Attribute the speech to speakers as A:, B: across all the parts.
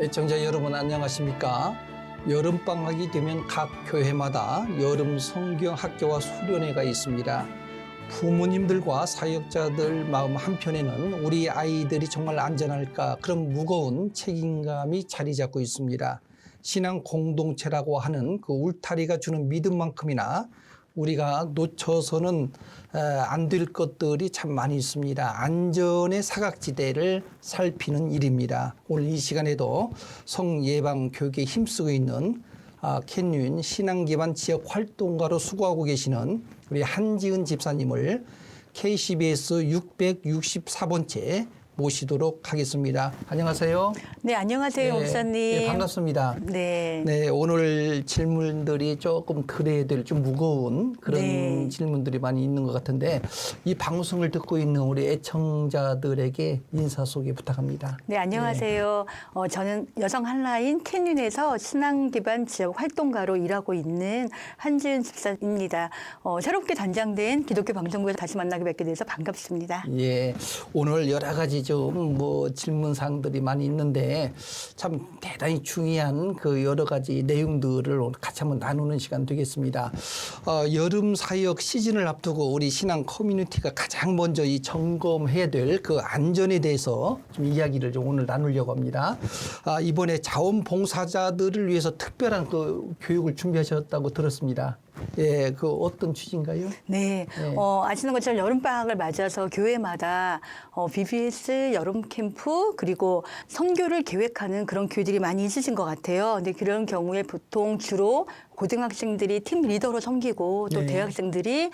A: 애청자 여러분 안녕하십니까? 여름방학이 되면 각 교회마다 여름 성경 학교와 수련회가 있습니다. 부모님들과 사역자들 마음 한편에는 우리 아이들이 정말 안전할까 그런 무거운 책임감이 자리 잡고 있습니다. 신앙 공동체라고 하는 그 울타리가 주는 믿음만큼이나 우리가 놓쳐서는 안 될 것들이 참 많이 있습니다. 안전의 사각지대를 살피는 일입니다. 오늘 이 시간에도 성예방교육에 힘쓰고 있는 캔유인 신앙기반 지역 활동가로 수고하고 계시는 우리 한지은 집사님을 KCBS 664번째 모시도록 하겠습니다. 안녕하세요.
B: 네, 안녕하세요, 목사님.
A: 네, 반갑습니다.
B: 네.
A: 네, 오늘 질문들이 조금 그래야 될 좀 무거운 그런
B: 네.
A: 질문들이 많이 있는 것 같은데 이 방송을 듣고 있는 우리 애청자들에게 인사 소개 부탁합니다.
B: 네, 안녕하세요. 저는 여성 한라인 캔윤에서 신앙 기반 지역 활동가로 일하고 있는 한지은 집사입니다. 새롭게 단장된 기독교 방송국에서 다시 만나게 뵙게 돼서 반갑습니다.
A: 예, 오늘 여러 가지 좀 뭐 질문 사항들이 많이 있는데 참 대단히 중요한 그 여러 가지 내용들을 오늘 같이 한번 나누는 시간 되겠습니다. 여름 사역 시즌을 앞두고 우리 신앙 커뮤니티가 가장 먼저 이 점검해야 될 그 안전에 대해서 좀 이야기를 좀 오늘 나누려고 합니다. 이번에 자원봉사자들을 위해서 특별한 그 교육을 준비하셨다고 들었습니다. 예, 그 어떤 취지인가요?
B: 네,
A: 네.
B: 아시는 것처럼 여름방학을 맞아서 교회마다 BBS 여름 캠프 그리고 선교를 계획하는 그런 교회들이 많이 있으신 것 같아요. 근데 그런 경우에 보통 주로 고등학생들이 팀 리더로 섬기고 또
A: 네.
B: 대학생들이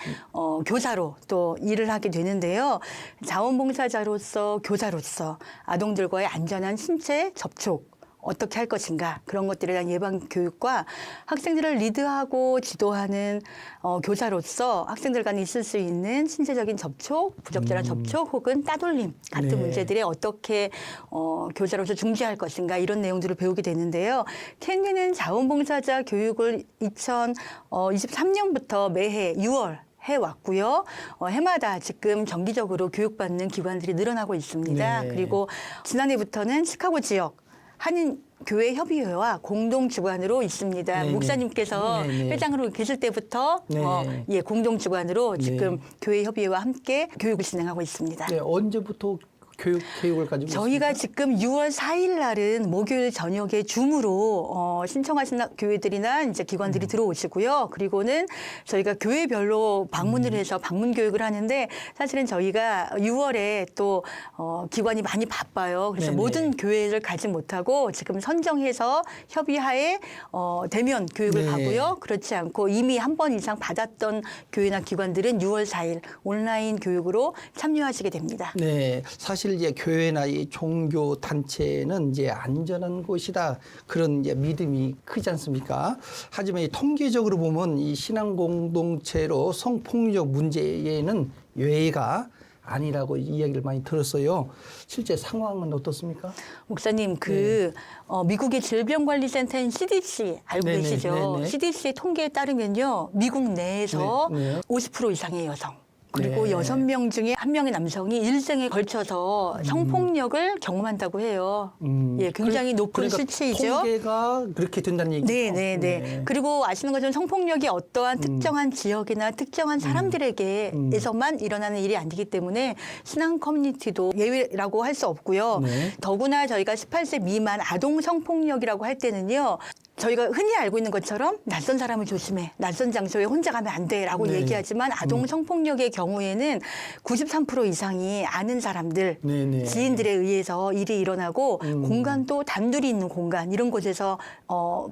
B: 교사로 또 일을 하게 되는데요. 자원봉사자로서 교사로서 아동들과의 안전한 신체 접촉 어떻게 할 것인가 그런 것들에 대한 예방 교육과 학생들을 리드하고 지도하는 교사로서 학생들 간에 있을 수 있는 신체적인 접촉, 부적절한 접촉 혹은 따돌림 같은
A: 네.
B: 문제들에 어떻게 교사로서 중재할 것인가 이런 내용들을 배우게 되는데요. 캔디는 자원봉사자 교육을 2023년부터 매해 6월 해왔고요. 해마다 지금 정기적으로 교육받는 기관들이 늘어나고 있습니다.
A: 네.
B: 그리고 지난해부터는 시카고 지역 한인교회협의회와 공동주관으로 있습니다.
A: 네네.
B: 목사님께서
A: 네네.
B: 회장으로 계실 때부터
A: 네.
B: 공동주관으로 지금
A: 네.
B: 교회협의회와 함께 교육을 진행하고 있습니다.
A: 네, 언제부터 교육을 가지고
B: 저희가
A: 있습니까?
B: 지금 6월 4일 날은 목요일 저녁에 줌으로 신청하신 교회들이나 이제 기관들이 들어오시고요. 그리고는 저희가 교회별로 방문을 해서 방문 교육을 하는데 사실은 저희가 6월에 또 기관이 많이 바빠요. 그래서
A: 네네.
B: 모든 교회를 가지 못하고 지금 선정해서 협의하에 대면 교육을
A: 네.
B: 가고요. 그렇지 않고 이미 한 번 이상 받았던 교회나 기관들은 6월 4일 온라인 교육으로 참여하시게 됩니다.
A: 네, 사실 이제 교회나 이 종교 단체는 이제 안전한 곳이다 그런 이제 믿음이 크지 않습니까? 하지만 이 통계적으로 보면 이 신앙 공동체로 성폭력 문제에는 예외가 아니라고 이야기를 많이 들었어요. 실제 상황은 어떻습니까?
B: 목사님, 미국의 질병관리센터인 CDC 알고
A: 네네,
B: 계시죠?
A: 네네.
B: CDC 통계에 따르면요, 미국 내에서
A: 네, 네.
B: 50% 이상의 여성. 그리고
A: 네.
B: 6명 중에 1명의 남성이 일생에 걸쳐서 성폭력을 경험한다고 해요. 예, 굉장히 높은
A: 그러니까
B: 수치이죠.
A: 통계가 그렇게 된다는 얘기죠.
B: 네. 그리고 아시는 것처럼 성폭력이 어떠한 특정한 지역이나 특정한 사람들에게에서만 일어나는 일이 아니기 때문에 신앙 커뮤니티도 예외라고 할 수 없고요.
A: 네.
B: 더구나 저희가 18세 미만 아동 성폭력이라고 할 때는요. 저희가 흔히 알고 있는 것처럼 낯선 사람을 조심해. 낯선 장소에 혼자 가면 안 돼. 라고
A: 네.
B: 얘기하지만 아동 성폭력의 경우에는 93% 이상이 아는 사람들,
A: 네네.
B: 지인들에 의해서 일이 일어나고 공간도 단둘이 있는 공간 이런 곳에서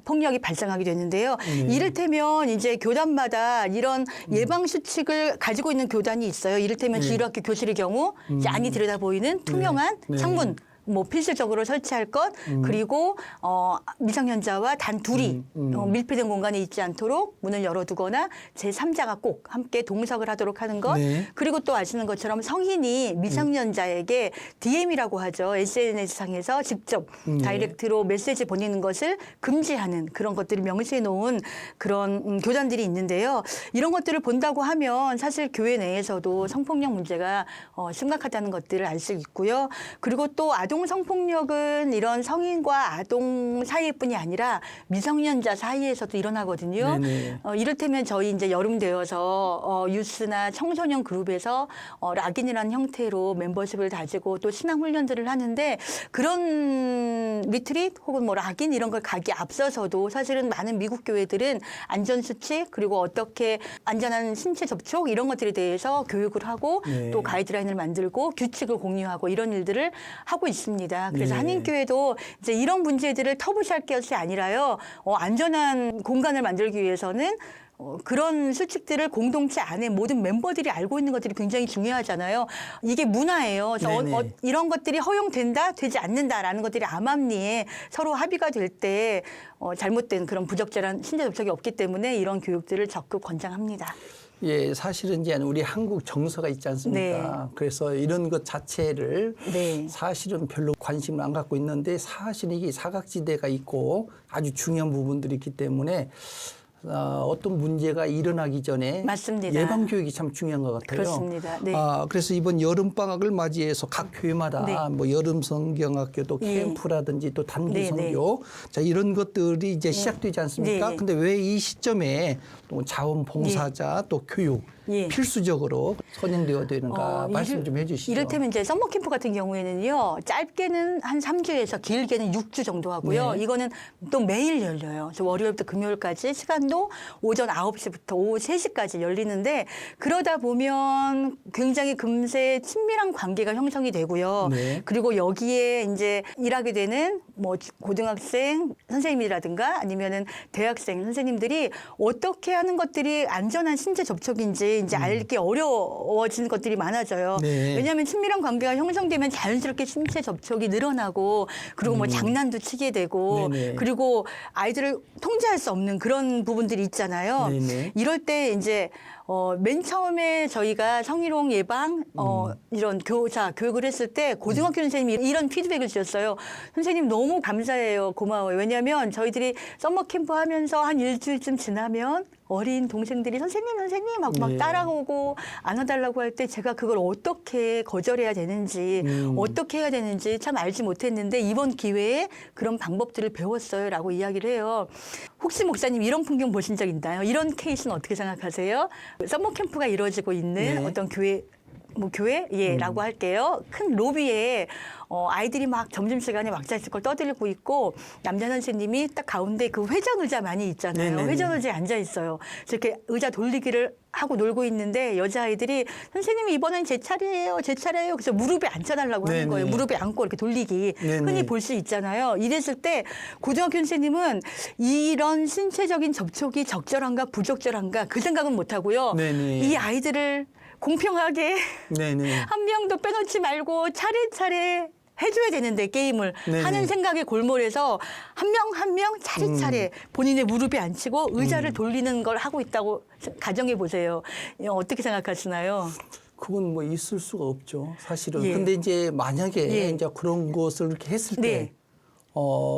B: 폭력이 발생하게 되는데요. 이를테면 이제 교단마다 이런 예방 수칙을 가지고 있는 교단이 있어요. 이를테면 주일학교 교실의 경우 이제 안이 들여다 보이는 투명한
A: 네.
B: 창문. 필수적으로 설치할 것 그리고 미성년자와 단 둘이 밀폐된 공간에 있지 않도록 문을 열어두거나 제3자가 꼭 함께 동석을 하도록 하는 것
A: 네.
B: 그리고 또 아시는 것처럼 성인이 미성년자에게 DM이라고 하죠. SNS상에서 직접 다이렉트로 메시지 보내는 것을 금지하는 그런 것들을 명시해 놓은 그런 교단들이 있는데요. 이런 것들을 본다고 하면 사실 교회 내에서도 성폭력 문제가 심각하다는 것들을 알 수 있고요. 그리고 또 아동 아동 성폭력은 이런 성인과 아동 사이뿐이 아니라 미성년자 사이에서도 일어나거든요.
A: 네네.
B: 이를테면 저희 이제 여름 되어서 유스나 청소년 그룹에서 락인이라는 형태로 멤버십을 다지고 또 신앙 훈련들을 하는데 그런 리트릿 혹은 뭐 락인 이런 걸 가기 앞서서도 사실은 많은 미국 교회들은 안전 수칙 그리고 어떻게 안전한 신체 접촉 이런 것들에 대해서 교육을 하고
A: 네.
B: 또 가이드라인을 만들고 규칙을 공유하고 이런 일들을 하고 있습니다. 그래서
A: 네.
B: 한인교회도 이제 이런 문제들을 터부시할 것이 아니라요. 안전한 공간을 만들기 위해서는 그런 수칙들을 공동체 안에 모든 멤버들이 알고 있는 것들이 굉장히 중요하잖아요. 이게 문화예요. 그래서
A: 네네.
B: 이런 것들이 허용된다, 되지 않는다라는 것들이 암암리에 서로 합의가 될 때 잘못된 그런 부적절한 신체 접촉이 없기 때문에 이런 교육들을 적극 권장합니다.
A: 예, 사실은 이제 우리 한국 정서가 있지 않습니까? 그래서 이런 것 자체를
B: 네.
A: 사실은 별로 관심을 안 갖고 있는데 사실은 이게 사각지대가 있고 아주 중요한 부분들이 있기 때문에 어떤 문제가 일어나기 전에
B: 맞습니다.
A: 예방 교육이 참 중요한 것 같아요.
B: 그렇습니다. 네.
A: 그래서 이번 여름 방학을 맞이해서 각 교회마다
B: 네.
A: 뭐 여름 성경학교 또
B: 예.
A: 캠프라든지 또 단기
B: 네,
A: 선교 자 이런 것들이 이제 시작되지 않습니까?
B: 네.
A: 근데 왜 이 시점에 또 자원봉사자 또 교육
B: 예.
A: 필수적으로 선행되어야 되는가 말씀 좀 해주시죠.
B: 이를테면 이제 썸머 캠프 같은 경우에는요. 짧게는 한 3주에서 길게는 6주 정도 하고요.
A: 네.
B: 이거는 또 매일 열려요. 그래서 월요일부터 금요일까지 시간도 오전 9시부터 오후 3시까지 열리는데 그러다 보면 굉장히 금세 친밀한 관계가 형성이 되고요.
A: 네.
B: 그리고 여기에 이제 일하게 되는 뭐 고등학생 선생님이라든가 아니면은 대학생 선생님들이 어떻게 하는 것들이 안전한 신체 접촉인지 이제 알기 어려워지는 것들이 많아져요.
A: 네.
B: 왜냐하면 친밀한 관계가 형성되면 자연스럽게 신체 접촉이 늘어나고 그리고 뭐 장난도 치게 되고
A: 네네.
B: 그리고 아이들을 통제할 수 없는 그런 부분들이 있잖아요.
A: 네네.
B: 이럴 때 이제 맨 처음에 저희가 성희롱 예방 이런 교육을 했을 때 고등학교 선생님이 이런 피드백을 주셨어요. 선생님 너무 감사해요. 고마워요. 왜냐하면 저희들이 썸머 캠프 하면서 한 일주일쯤 지나면 어린 동생들이 선생님 하고 막
A: 네.
B: 따라오고 안아달라고 할 때 제가 그걸 어떻게 거절해야 되는지 어떻게 해야 되는지 참 알지 못했는데 이번 기회에 그런 방법들을 배웠어요라고 이야기를 해요. 혹시 목사님 이런 풍경 보신 적 있나요? 이런 케이스는 어떻게 생각하세요? 썸머 캠프가 이루어지고 있는
A: 네.
B: 어떤 교회라고 할게요. 큰 로비에 아이들이 막 점심시간에 왁자지껄 떠들고 있고 남자 선생님이 딱 가운데 그 회전 의자 많이 있잖아요.
A: 네네네.
B: 회전 의자에 앉아 있어요. 그래서 이렇게 의자 돌리기를 하고 놀고 있는데 여자아이들이 선생님이 이번엔 제 차례예요. 제 차례예요. 그래서 무릎에 앉혀달라고 하는
A: 네네.
B: 거예요. 무릎에 앉고 이렇게 돌리기.
A: 네네.
B: 흔히 볼 수 있잖아요. 이랬을 때 고등학교 선생님은 이런 신체적인 접촉이 적절한가 부적절한가 그 생각은 못하고요.
A: 네네.
B: 이 아이들을 공평하게
A: 네네.
B: 한 명도 빼놓지 말고 차례차례 해줘야 되는데 게임을
A: 네네.
B: 하는 생각에 골몰해서 한 명 한 명 차례차례 본인의 무릎에 앉히고 의자를 돌리는 걸 하고 있다고 가정해 보세요. 어떻게 생각하시나요?
A: 그건 뭐 있을 수가 없죠. 사실은.
B: 예.
A: 근데 이제 만약에
B: 예.
A: 이제 그런 것을 이렇게 했을 때,
B: 네.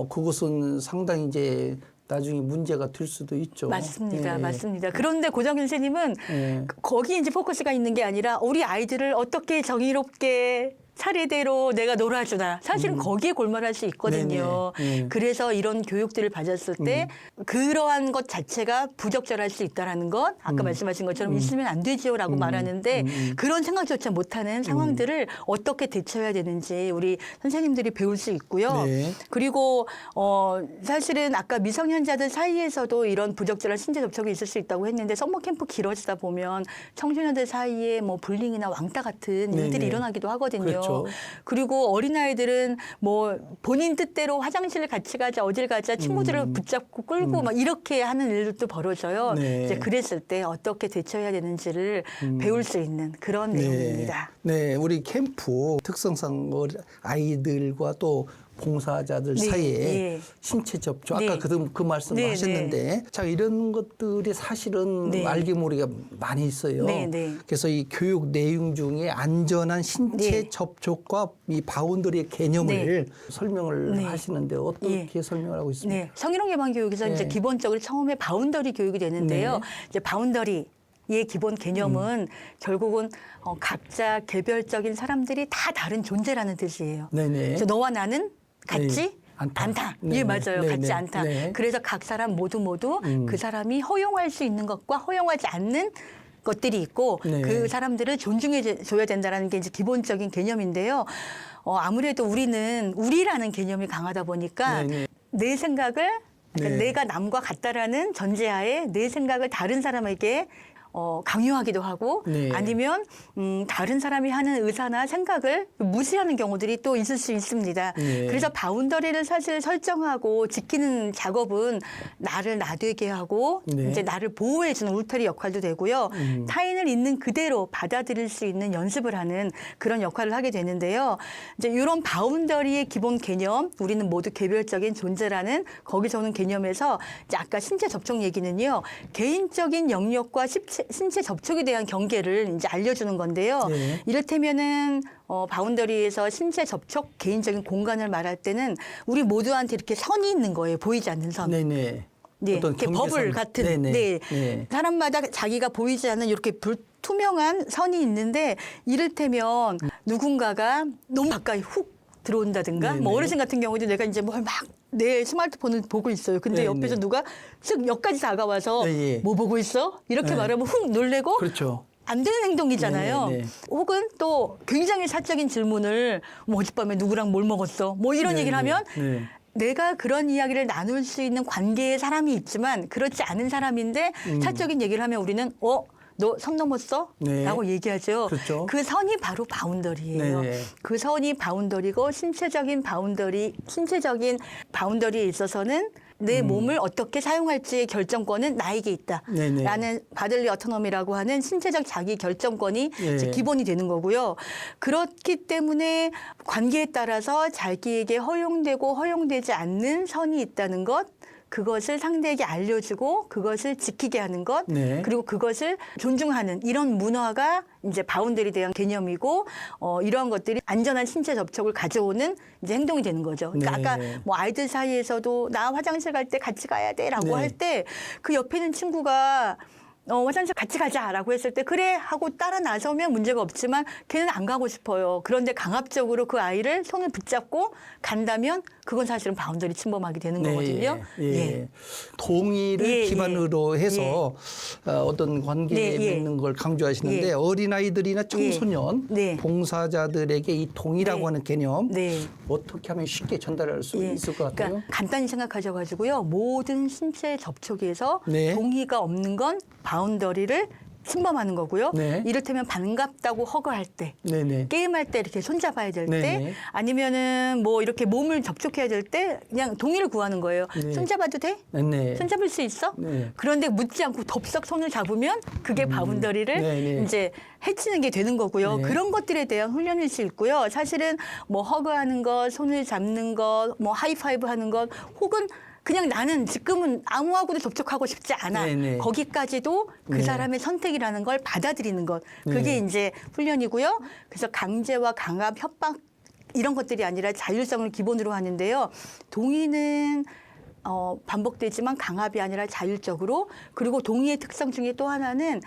A: 그것은 상당히 이제 나중에 문제가 될 수도 있죠.
B: 맞습니다.
A: 예.
B: 맞습니다. 그런데 고정현 선생님은
A: 예.
B: 거기에 이제 포커스가 있는 게 아니라 우리 아이들을 어떻게 정의롭게 차례대로 내가 놀아주나. 사실은 거기에 골몰할 수 있거든요.
A: 네네.
B: 그래서 이런 교육들을 받았을 때 그러한 것 자체가 부적절할 수 있다는 것 아까 말씀하신 것처럼 있으면 안 되지요라고 말하는데 그런 생각조차 못하는 상황들을 어떻게 대처해야 되는지 우리 선생님들이 배울 수 있고요.
A: 네.
B: 그리고 사실은 아까 미성년자들 사이에서도 이런 부적절한 신체 접촉이 있을 수 있다고 했는데 썸머 캠프 길어지다 보면 청소년들 사이에 뭐 불링이나 왕따 같은 일들이
A: 네네.
B: 일어나기도 하거든요.
A: 그렇죠.
B: 그리고 어린아이들은 뭐 본인 뜻대로 화장실을 같이 가자 어딜 가자 친구들을 붙잡고 끌고 막 이렇게 하는 일도 벌어져요.
A: 네.
B: 이제 그랬을 때 어떻게 대처해야 되는지를 배울 수 있는 그런 내용입니다.
A: 네, 우리 캠프 특성상 아이들과 또 봉사자들
B: 네,
A: 사이에
B: 예.
A: 신체 접촉
B: 네.
A: 아까 그 말씀
B: 네,
A: 하셨는데 자 이런 것들이 사실은
B: 네.
A: 알게 모르게 많이 있어요.
B: 네, 네.
A: 그래서 이 교육 내용 중에 안전한 신체
B: 네.
A: 접촉과 이 바운더리의 개념을
B: 네.
A: 설명을
B: 네.
A: 하시는데 어떻게
B: 예.
A: 설명을 하고 있습니까?
B: 네, 성희롱 예방 교육에서
A: 네.
B: 이제 기본적으로 처음에 바운더리 교육이 되는데요.
A: 네.
B: 이제 바운더리 기본 개념은 결국은 각자 개별적인 사람들이 다 다른 존재라는 뜻이에요.
A: 네네.
B: 그래서 너와 나는 같지
A: 네. 않다.
B: 예,
A: 네네.
B: 맞아요.
A: 네네.
B: 같지 않다.
A: 네.
B: 그래서 각 사람 모두 그 사람이 허용할 수 있는 것과 허용하지 않는 것들이 있고
A: 네.
B: 그 사람들을 존중해 줘야 된다는 게 이제 기본적인 개념인데요. 아무래도 우리라는 개념이 강하다 보니까
A: 네네.
B: 내 생각을 그러니까
A: 네.
B: 내가 남과 같다라는 전제하에 내 생각을 다른 사람에게 강요하기도 하고
A: 네.
B: 아니면 다른 사람이 하는 의사나 생각을 무시하는 경우들이 또 있을 수 있습니다.
A: 네.
B: 그래서 바운더리를 사실 설정하고 지키는 작업은 나를 나되게 하고
A: 네.
B: 이제 나를 보호해주는 울타리 역할도 되고요. 타인을 있는 그대로 받아들일 수 있는 연습을 하는 그런 역할을 하게 되는데요. 이제 이런 바운더리의 기본 개념, 우리는 모두 개별적인 존재라는 거기서 오는 개념에서 이제 아까 신체 접촉 얘기는요, 개인적인 영역과 신체 접촉에 대한 경계를 이제 알려주는 건데요.
A: 네.
B: 이를테면은 바운더리에서 신체 접촉, 개인적인 공간을 말할 때는 우리 모두한테 이렇게 선이 있는 거예요. 보이지 않는 선.
A: 네네.
B: 네,
A: 어떤
B: 이렇게
A: 경계선.
B: 버블 같은.
A: 네네.
B: 네.
A: 네.
B: 사람마다 자기가 보이지 않는 이렇게 불투명한 선이 있는데 이를테면 누군가가 너무 가까이 훅 들어온다든가
A: 네네.
B: 뭐 어르신 같은 경우도 내가 이제 뭘 막 내 스마트폰을 보고 있어요. 근데
A: 네네.
B: 옆에서 누가 쓱 역까지 다가와서
A: 네, 예.
B: 뭐 보고 있어? 이렇게
A: 네.
B: 말하면 훅 놀래고
A: 그렇죠.
B: 안 되는 행동이잖아요.
A: 네네.
B: 혹은 또 굉장히 사적인 질문을 뭐 어젯밤에 누구랑 뭘 먹었어? 뭐 이런
A: 네네.
B: 얘기를 하면
A: 네.
B: 내가 그런 이야기를 나눌 수 있는 관계의 사람이 있지만 그렇지 않은 사람인데 사적인 얘기를 하면 우리는 너 선 넘었어?
A: 네.
B: 라고 얘기하죠.
A: 그렇죠.
B: 그 선이 바로 바운더리예요.
A: 네.
B: 그 선이 바운더리고 신체적인 바운더리에 있어서는 내 몸을 어떻게 사용할지의 결정권은 나에게 있다.
A: 네네.
B: 라는 바들리 어토노미라고 하는 신체적 자기 결정권이
A: 네.
B: 이제 기본이 되는 거고요. 그렇기 때문에 관계에 따라서 자기에게 허용되고 허용되지 않는 선이 있다는 것, 그것을 상대에게 알려주고 그것을 지키게 하는 것,
A: 네.
B: 그리고 그것을 존중하는 이런 문화가 이제 바운더리에 대한 개념이고 이러한 것들이 안전한 신체 접촉을 가져오는 이제 행동이 되는 거죠. 그러니까
A: 네.
B: 아까 뭐 아이들 사이에서도 나 화장실 갈 때 같이 가야 돼라고
A: 네.
B: 할 때 그 옆에 있는 친구가 화장실 같이 가자라고 했을 때 그래 하고 따라 나서면 문제가 없지만 걔는 안 가고 싶어요. 그런데 강압적으로 그 아이를 손을 붙잡고 간다면 그건 사실은 바운더리 침범하게 되는 거거든요.
A: 예. 동의를
B: 예,
A: 기반으로 해서 어떤 관계에
B: 네, 예.
A: 맺는 걸 강조하시는데
B: 예.
A: 어린아이들이나 청소년,
B: 네.
A: 봉사자들에게 이 동의라고
B: 네.
A: 하는 개념
B: 네.
A: 어떻게 하면 쉽게 전달할 수
B: 예.
A: 있을 것 같아요?
B: 그러니까 간단히 생각하셔가지고요. 모든 신체 접촉에서
A: 네.
B: 동의가 없는 건 바운더리를 침범하는 거고요.
A: 네.
B: 이를테면 반갑다고 허그할 때,
A: 네네.
B: 게임할 때 이렇게 손잡아야 될 때,
A: 네네.
B: 아니면은 뭐 이렇게 몸을 접촉해야 될 때 그냥 동의를 구하는 거예요.
A: 네.
B: 손잡아도 돼?
A: 네.
B: 손잡을 수 있어?
A: 네.
B: 그런데 묻지 않고 덥석 손을 잡으면 그게 바운더리를
A: 네네.
B: 이제 해치는 게 되는 거고요.
A: 네.
B: 그런 것들에 대한 훈련일 수 있고요. 사실은 뭐 허그하는 것, 손을 잡는 것, 뭐 하이파이브 하는 것, 혹은 그냥 나는 지금은 아무하고도 접촉하고 싶지 않아.
A: 네네.
B: 거기까지도 그
A: 네.
B: 사람의 선택이라는 걸 받아들이는 것. 그게
A: 네.
B: 이제 훈련이고요. 그래서 강제와 강압, 협박 이런 것들이 아니라 자율성을 기본으로 하는데요. 동의는 반복되지만 강압이 아니라 자율적으로, 그리고 동의의 특성 중에 또 하나는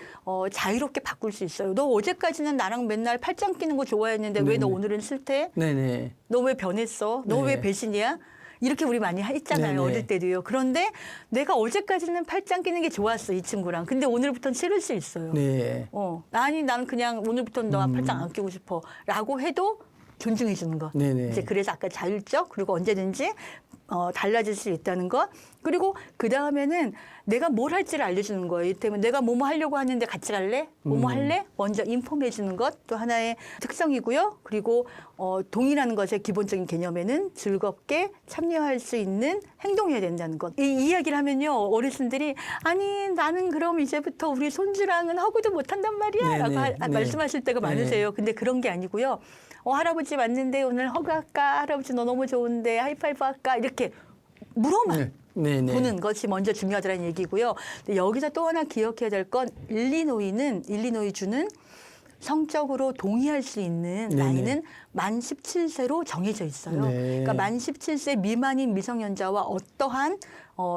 B: 자유롭게 바꿀 수 있어요. 너 어제까지는 나랑 맨날 팔짱 끼는 거 좋아했는데 왜 너
A: 네네.
B: 오늘은 싫대?
A: 네네.
B: 너 왜 변했어? 너 왜
A: 네.
B: 배신이야? 이렇게 우리 많이 했잖아요.
A: 네네.
B: 어릴 때도요. 그런데 내가 어제까지는 팔짱 끼는 게 좋았어, 이 친구랑. 근데 오늘부터는 싫을 수 있어요.
A: 네.
B: 아니, 나는 그냥 오늘부터는 너와 팔짱 안 끼고 싶어. 라고 해도 존중해 주는 것.
A: 네네.
B: 이제 그래서 아까 자율적, 그리고 언제든지 달라질 수 있다는 것. 그리고 그 다음에는 내가 뭘 할지를 알려주는 거예요. 이를테면 내가 뭐뭐 하려고 하는데 같이 갈래? 뭐뭐 할래? 먼저 인폼해 주는 것 또 하나의 특성이고요. 그리고 동의라는 것의 기본적인 개념에는 즐겁게 참여할 수 있는 행동해야 된다는 것. 이 이야기를 하면요. 어르신들이 아니 나는 그럼 이제부터 우리 손주랑은 허그도 못한단 말이야.
A: 네네.
B: 라고
A: 네.
B: 말씀하실 때가
A: 네.
B: 많으세요. 근데 그런 게 아니고요. 할아버지 왔는데 오늘 허그할까? 할아버지 너 너무 좋은데 하이파이브 할까? 이렇게 물어만
A: 네네.
B: 보는 것이 먼저 중요하다는 얘기고요. 근데 여기서 또 하나 기억해야 될 건 일리노이주는 성적으로 동의할 수 있는
A: 네네.
B: 나이는 만 17세로 정해져 있어요.
A: 네.
B: 그러니까 만 17세 미만인 미성년자와 어떠한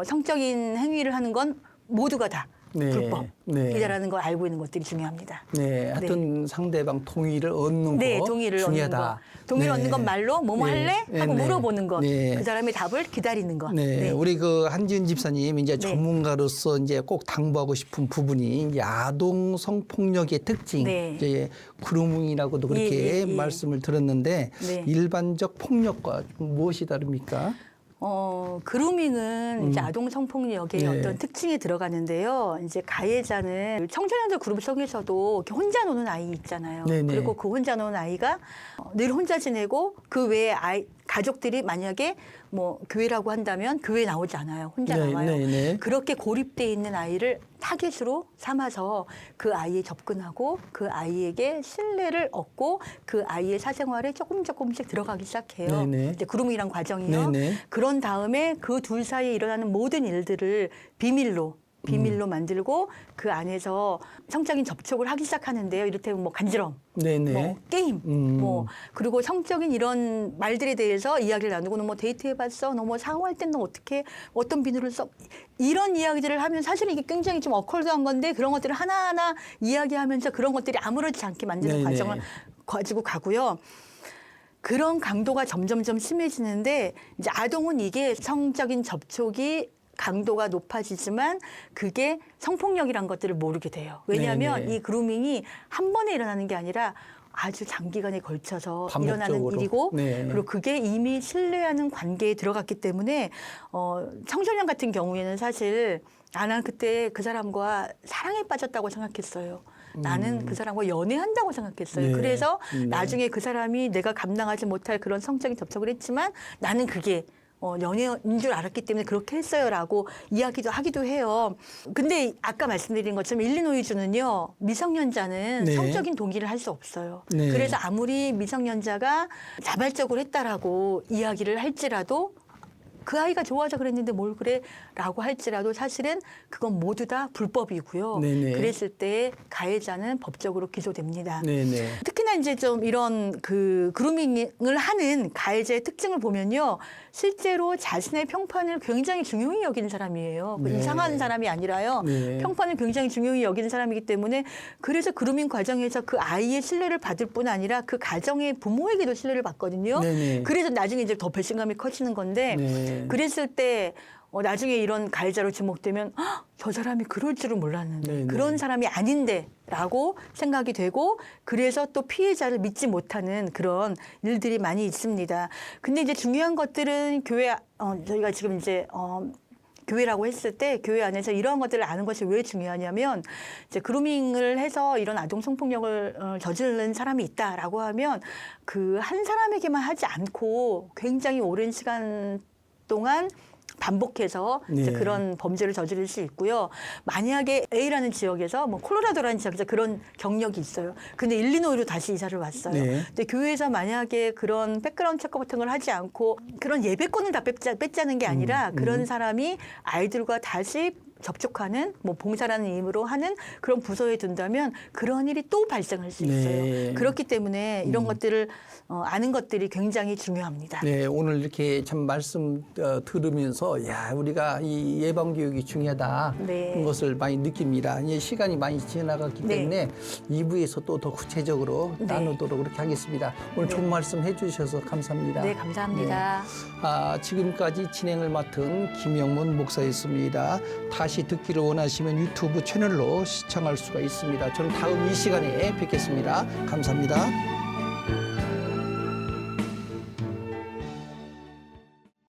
B: 성적인 행위를 하는 건 모두가 다
A: 네.
B: 불법이다라는 걸 알고 있는 것들이 중요합니다.
A: 네, 하여튼 상대방 동의를 얻는
B: 네,
A: 거
B: 동의를
A: 중요하다.
B: 얻는 거. 동의를 얻는 건 말로 뭐뭐
A: 네.
B: 할래? 하고
A: 네.
B: 물어보는 것.
A: 네.
B: 그 사람의 답을 기다리는 것.
A: 네, 우리 그 한지은 집사님 이제
B: 네.
A: 전문가로서 이제 꼭 당부하고 싶은 부분이 이제 아동 성폭력의 특징,
B: 네.
A: 이제 그루밍이라고도 그렇게
B: 예.
A: 말씀을 들었는데
B: 네.
A: 일반적 폭력과 무엇이 다릅니까?
B: 그루밍은 이제 아동 성폭력의
A: 네.
B: 어떤 특징이 들어가는데요. 이제 가해자는 청소년들 그룹 속에서도 이렇게 혼자 노는 아이 있잖아요.
A: 네네.
B: 그리고 그 혼자 노는 아이가 늘 혼자 지내고 그 외에 가족들이 만약에 뭐 교회라고 한다면 교회 나오지 않아요. 혼자
A: 네,
B: 나와요.
A: 네, 네.
B: 그렇게 고립돼 있는 아이를 타깃으로 삼아서 그 아이에 접근하고 그 아이에게 신뢰를 얻고 그 아이의 사생활에 조금씩 들어가기 시작해요.
A: 네네.
B: 이제 그루밍이란 과정이요.
A: 네네.
B: 그런 다음에 그 둘 사이에 일어나는 모든 일들을 비밀로 만들고 그 안에서 성적인 접촉을 하기 시작하는데요. 이를테면 뭐 간지럼,
A: 네네.
B: 뭐 게임, 뭐 그리고 성적인 이런 말들에 대해서 이야기를 나누고 너 뭐 데이트해봤어, 너 뭐 샤워할 땐 너 어떻게 어떤 비누를 써 이런 이야기들을 하면 사실 이게 굉장히 좀 어컬드한 건데 그런 것들을 하나하나 이야기하면서 그런 것들이 아무렇지 않게 만드는
A: 네네.
B: 과정을 가지고 가고요. 그런 강도가 점점점 심해지는데 이제 아동은 이게 성적인 접촉이 강도가 높아지지만 그게 성폭력이란 것들을 모르게 돼요. 왜냐하면
A: 네네.
B: 이 그루밍이 한 번에 일어나는 게 아니라 아주 장기간에 걸쳐서 일어나는
A: 반복적으로.
B: 일이고
A: 네.
B: 그리고 그게 이미 신뢰하는 관계에 들어갔기 때문에 청소년 같은 경우에는 사실 나는 그때 그 사람과 사랑에 빠졌다고 생각했어요. 나는 그 사람과 연애한다고 생각했어요.
A: 네.
B: 그래서
A: 네.
B: 나중에 그 사람이 내가 감당하지 못할 그런 성적인 접촉을 했지만 나는 그게 연애인 줄 알았기 때문에 그렇게 했어요라고 이야기도 하기도 해요. 근데 아까 말씀드린 것처럼 일리노이주는요. 미성년자는
A: 네.
B: 성적인 동기를 할 수 없어요.
A: 네.
B: 그래서 아무리 미성년자가 자발적으로 했다라고 이야기를 할지라도 그 아이가 좋아서 그랬는데 뭘 그래? 라고 할지라도 사실은 그건 모두 다 불법이고요.
A: 네네.
B: 그랬을 때 가해자는 법적으로 기소됩니다.
A: 네네.
B: 특히나 이제 좀 이런 그 그루밍을 하는 가해자의 특징을 보면요. 실제로 자신의 평판을 굉장히 중요히 여기는 사람이에요.
A: 네.
B: 이상한 사람이 아니라요.
A: 네.
B: 평판을 굉장히 중요히 여기는 사람이기 때문에 그래서 그루밍 과정에서 그 아이의 신뢰를 받을 뿐 아니라 그 가정의 부모에게도 신뢰를 받거든요.
A: 네네.
B: 그래서 나중에 이제 더 배신감이 커지는 건데
A: 네.
B: 그랬을 때 나중에 이런 가해자로 지목되면 저 사람이 그럴 줄은 몰랐는데
A: 네네.
B: 그런 사람이 아닌데 라고 생각이 되고 그래서 또 피해자를 믿지 못하는 그런 일들이 많이 있습니다. 근데 이제 중요한 것들은 교회 저희가 지금 이제 교회라고 했을 때 교회 안에서 이러한 것들을 아는 것이 왜 중요하냐면 이제 그루밍을 해서 이런 아동 성폭력을 저지른 사람이 있다라고 하면 그 한 사람에게만 하지 않고 굉장히 오랜 시간 동안 반복해서 이제
A: 네.
B: 그런 범죄를 저지를 수 있고요. 만약에 A라는 지역에서 뭐 콜로라도라는 지역에서 그런 경력이 있어요. 근데 일리노이로 다시 이사를 왔어요.
A: 네.
B: 근데 교회에서 만약에 그런 백그라운드 체크 같은 걸 하지 않고 그런 예배권을 다 뺏자는 게 아니라 그런 사람이 아이들과 다시 접촉하는 뭐 봉사라는 의미로 하는 그런 부서에 둔다면 그런 일이 또 발생할 수 있어요.
A: 네.
B: 그렇기 때문에 이런 것들을 아는 것들이 굉장히 중요합니다.
A: 네, 오늘 이렇게 참 말씀 들으면서 야 우리가 이 예방 교육이 중요하다
B: 네.
A: 그런 것을 많이 느낍니다. 이제 시간이 많이 지나갔기
B: 네.
A: 때문에 2부에서 또 더 구체적으로
B: 네.
A: 나누도록 그렇게 하겠습니다. 오늘
B: 네.
A: 좋은 말씀 해주셔서 감사합니다.
B: 네, 감사합니다.
A: 지금까지 진행을 맡은 김영문 목사였습니다. 다시 듣기를 원하시면 유튜브 채널로 시청할 수가 있습니다. 저는 다음 이 시간에 뵙겠습니다. 감사합니다.